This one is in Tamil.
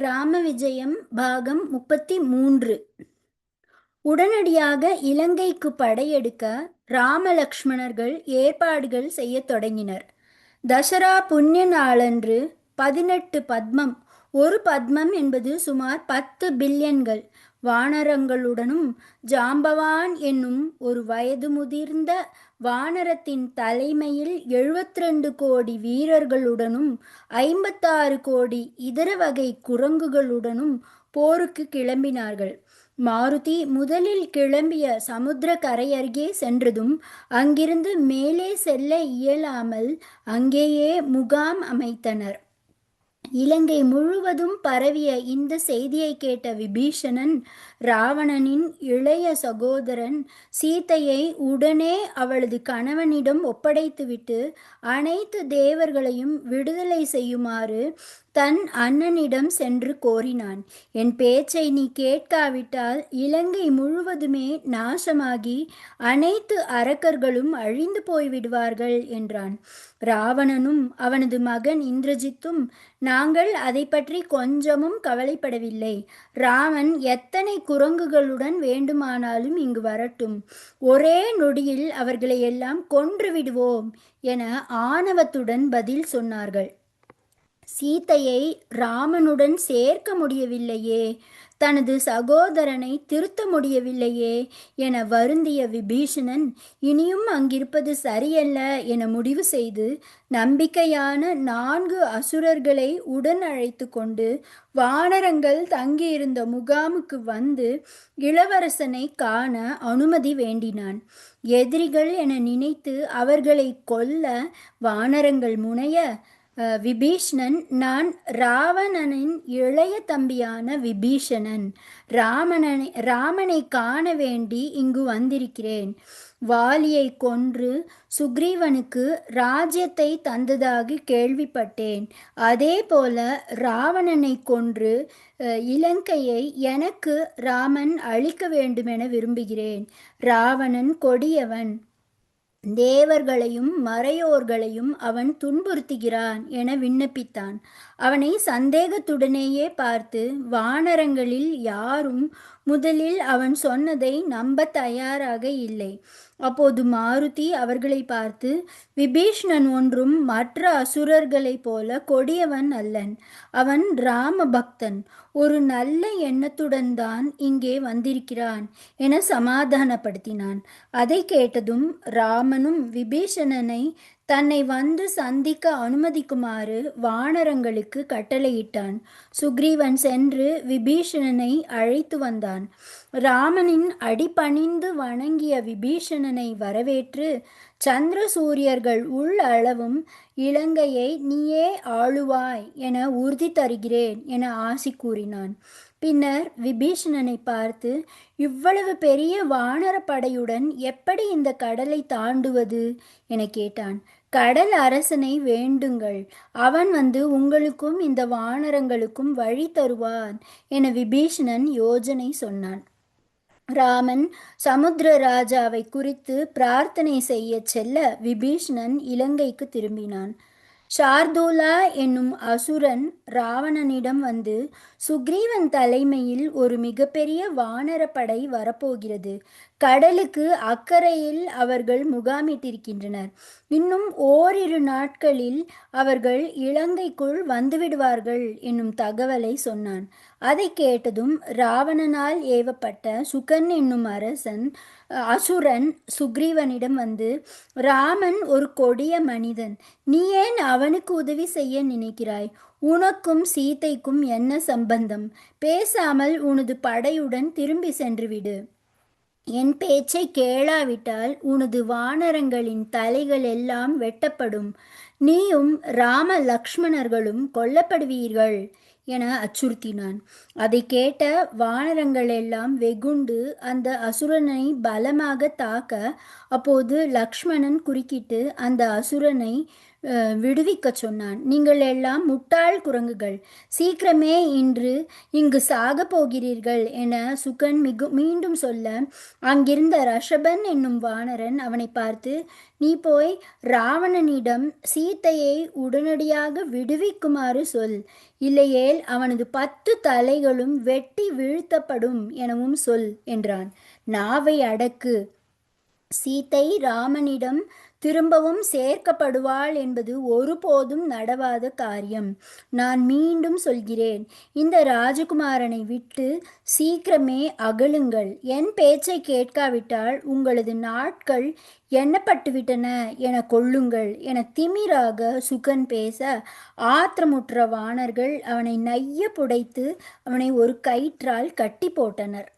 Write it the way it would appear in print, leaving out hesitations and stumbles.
ராம விஜயம் பாகம் 33. உடனடியாக இலங்கைக்கு படையெடுக்க ராம லக்ஷ்மணர்கள் ஏற்பாடுகள் செய்யத் தொடங்கினர். தசரா புண்ணிய நாளன்று 18 பத்மம். ஒரு பத்மம் என்பது சுமார் 10 பில்லியன்கள் வானரங்களுடனும் ஜாம்பவான் என்னும் ஒரு வயது முதிர்ந்த வானரத்தின் தலைமையில் 72 கோடி வீரர்களுடனும் 56 கோடி இதர வகை குரங்குகளுடனும் போருக்கு கிளம்பினார்கள். மாருதி முதலில் கிளம்பிய சமுத்திர கரையருகே சென்றதும் அங்கிருந்து மேலே செல்ல இயலாமல் அங்கேயே முகாம் அமைத்தனர். இலங்கை முழுவதும் பரவிய இந்த செய்தியை கேட்ட விபீஷணன் ராவணனின் இளைய சகோதரன் சீதையை உடனே அவளது கணவனிடம் ஒப்படைத்துவிட்டு அனைத்து தேவர்களையும் விடுதலை செய்யுமாறு தன் அண்ணனிடம் சென்று கோரினான். என் பேச்சை நீ கேட்காவிட்டால் இலங்கை முழுவதுமே நாசமாகி அனைத்து அரக்கர்களும் அழிந்து போய்விடுவார்கள் என்றான். ராவணனும் அவனது மகன் இந்திரஜித்தும் நாங்கள் அதை பற்றி கொஞ்சமும் கவலைப்படவில்லை. ராமன் எத்தனை குரங்குகளுடன் வேண்டுமானாலும் இங்கு வரட்டும், ஒரே நொடியில் அவர்களை எல்லாம் கொன்று விடுவோம் என ஆணவத்துடன் பதில் சொன்னார்கள். சீதையை ராமனுடன் சேர்க்க முடியவில்லையே, தனது சகோதரனை திருத்த முடியவில்லையே என வருந்திய விபீஷணன் இனியும் அங்கிருப்பது சரியல்ல என முடிவு செய்து நம்பிக்கையான 4 அசுரர்களை உடன் அழைத்து கொண்டு வானரங்கள் தங்கியிருந்த முகாமுக்கு வந்து இளவரசனை காண அனுமதி வேண்டினான். எதிரிகள் என நினைத்து அவர்களை கொல்ல வானரங்கள் முனைய விபீஷணன், நான் ராவணனின் இளைய தம்பியான விபீஷணன், ராமனை காண வேண்டி இங்கு வந்திருக்கிறேன். வாலியை கொன்று சுக்ரீவனுக்கு ராஜ்யத்தை தந்ததாக கேள்விப்பட்டேன். அதே போல ராவணனை கொன்று இலங்கையை எனக்கு ராமன் அளிக்க வேண்டுமென விரும்புகிறேன். ராவணன் கொடியவன், தேவர்களையும் மறையோர்களையும் அவன் துன்புறுத்துகிறான் என விண்ணப்பித்தான். அவனை சந்தேகத்துடனேயே பார்த்து வானரங்களில் யாரும் முதலில் அவன் சொன்னதை நம்ப தயாராக இல்லை. அப்போது மாருதி அவர்களை பார்த்து, விபீஷ்ணன் ஒன்றும் மற்ற அசுரர்களைப் போல கொடியவன் அல்லன். அவன் ராம பக்தன், ஒரு நல்ல எண்ணத்துடன் தான் இங்கே வந்திருக்கிறான் என சமாதானப்படுத்தினான். அதை கேட்டதும் ராமனும் விபீஷணனை தன்னை வந்து சந்திக்க அனுமதிக்குமாறு வானரங்களுக்கு கட்டளையிட்டான். சுக்ரீவன் சென்று விபீஷணனை அழைத்து வந்தான். ராமனின் அடிபணிந்து வணங்கிய விபீஷணனை வரவேற்று சந்திர சூரியர்கள் உள்ளளவும் இலங்கையை நீயே ஆளுவாய் என உறுதி தருகிறேன் என ஆசி கூறினான். பின்னர் விபீஷணனை பார்த்து, இவ்வளவு பெரிய வானர படையுடன் எப்படி இந்த கடலை தாண்டுவது என கேட்டான். கடல் அரசனை வேண்டுங்கள், அவன் வந்து உங்களுக்கும் இந்த வானரங்களுக்கும் வழி தருவான் என விபீஷணன் யோஜனை சொன்னான். ராமன் சமுத்திர ராஜாவை குறித்து பிரார்த்தனை செய்ய செல்ல விபீஷணன் இலங்கைக்கு திரும்பினான். ஷார்தூலா என்னும் அசுரன் ராவணனிடம் வந்து, சுக்ரீவன் தலைமையில் ஒரு மிகப்பெரிய வானரப்படை வரப்போகிறது. கடலுக்கு அக்கறையில் அவர்கள் முகாமிட்டிருக்கின்றனர். இன்னும் ஓரிரு நாட்களில் அவர்கள் இலங்கைக்குள் வந்துவிடுவார்கள் என்னும் தகவலை சொன்னான். அதை கேட்டதும் ராவணனால் ஏவப்பட்ட சுகன் என்னும் அசுரன் சுக்ரீவனிடம் வந்து, ராமன் ஒரு கொடிய மனிதன், நீ ஏன் அவனுக்கு உதவி செய்ய நினைக்கிறாய்? உனக்கும் சீதைக்கும் என்ன சம்பந்தம்? பேசாமல் உனது படையுடன் திரும்பி சென்றுவிடு. என் பேச்சை கேளாவிட்டால் உனது வானரங்களின் தலைகள் எல்லாம் வெட்டப்படும். நீயும் ராம லக்ஷ்மணர்களும் கொல்லப்படுவீர்கள் என அச்சுறுத்தினான். அதை கேட்ட வானரங்கள் எல்லாம் வெகுண்டு அந்த அசுரனை பலமாக தாக்க, அப்போது லக்ஷ்மணன் குறுக்கிட்டு அந்த அசுரனை விடுவிக்கச் சொன்னான். நீங்கள் எல்லாம் முட்டாள் குரங்குகள், சீக்கிரமே இன்று இங்கு சாகப் போகிறீர்கள் என சுகன் மீண்டும் சொல்ல, அங்கிருந்த ரிஷபன் என்னும் வானரன் அவனை பார்த்து, நீ போய் ராவணனிடம் சீதையை உடனடியாக விடுவிக்குமாறு சொல், இல்லையேல் அவனது 10 தலைகளும் வெட்டி வீழ்த்தப்படும் எனவும் சொல் என்றான். நாவை அடக்கு. சீதை ராமனிடம் திரும்பவும் சேர்க்கப்படுவாள் என்பது ஒருபோதும் நடவாத காரியம். நான் மீண்டும் சொல்கிறேன், இந்த ராஜகுமாரனை விட்டு சீக்கிரமே அகலுங்கள். என் பேச்சை கேட்காவிட்டால் உங்களது நாட்கள் எண்ணப்பட்டுவிட்டன என கொள்ளுங்கள் என திமிராக சுகன் பேச, ஆத்திரமுற்ற வானர்கள் அவனை நைய புடைத்து அவனை ஒரு கயிற்றால் கட்டி போட்டனர்.